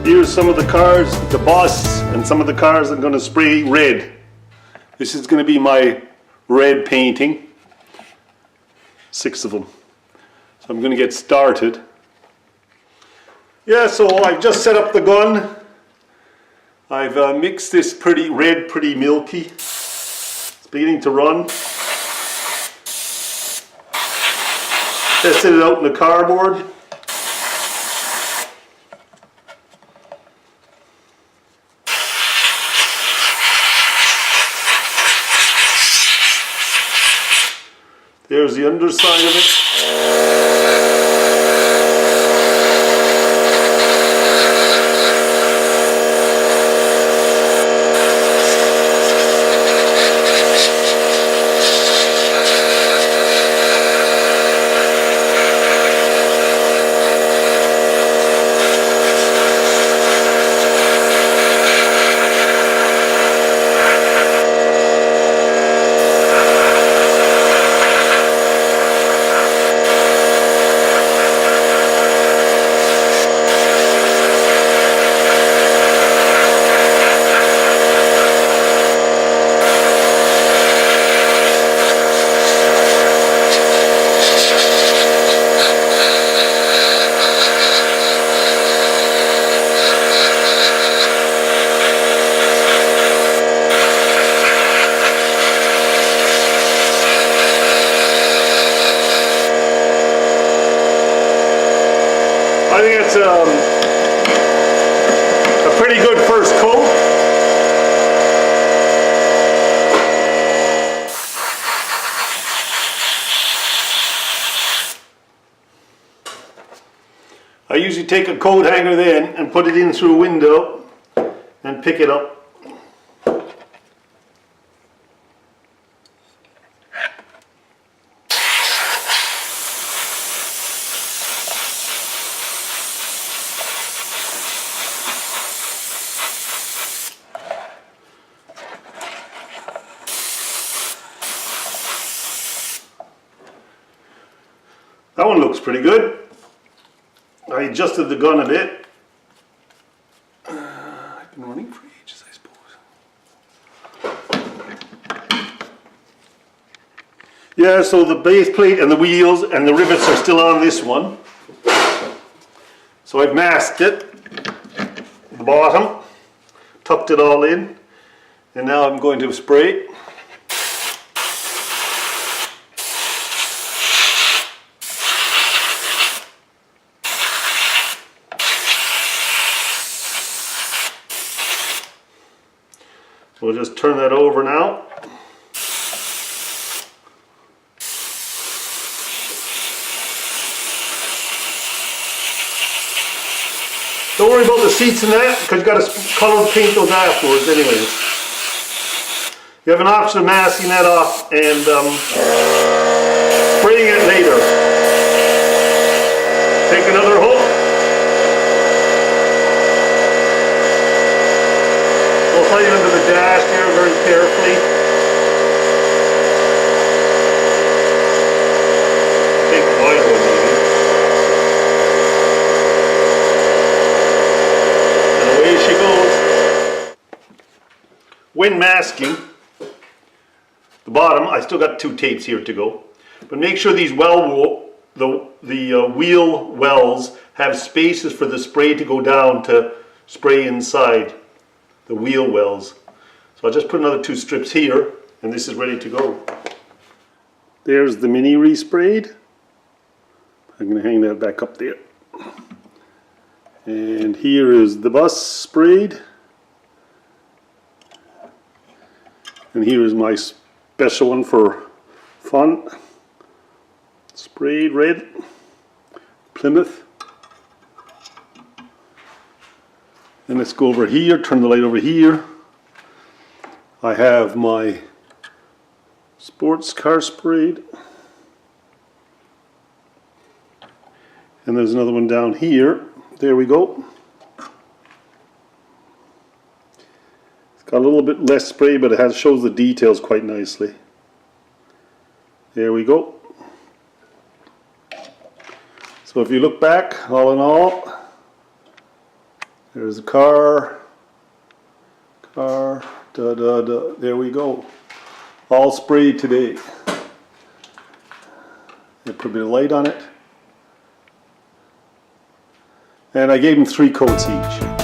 Here's some of the cars, the bus, and some of the cars I'm going to spray red. This is going to be my red painting. 6 of them. So I'm going to get started. Yeah, so I've just set up the gun. I've mixed this pretty red, pretty milky. It's beginning to run. Tested it out in the cardboard. There's the underside of it. I think it's a pretty good first coat. I usually take a coat hanger then and put it in through a window and pick it up. That one looks pretty good. I adjusted the gun a bit. I've been running for ages, I suppose. Yeah, so the base plate and the wheels and the rivets are still on this one. So I've masked it, the bottom, tucked it all in, and now I'm going to spray. We'll just turn that over now. Don't worry about the seats and that, because you've got to color paint those afterwards anyways. You have an option of masking that off and spraying it later. Take another hook. We'll slide it under the dash here very carefully. Take the wide one maybe. And away she goes. When masking the bottom, I still got 2 tapes here to go. But make sure these wheel wells have spaces for the spray to go down to spray inside. The wheel wells. So I'll just put another 2 strips here and this is ready to go. There's the mini resprayed. I'm going to hang that back up there. And here is the bus sprayed. And here is my special one for fun. Sprayed red. Plymouth. And let's go over here, turn the light over here. I have my sports car sprayed. And there's another one down here. There we go. It's got a little bit less spray, but it shows the details quite nicely. There we go. So if you look back, all in all, There's the car. Car. Da, da, da. There we go. All sprayed today. I put a bit of light on it. And I gave them 3 coats each.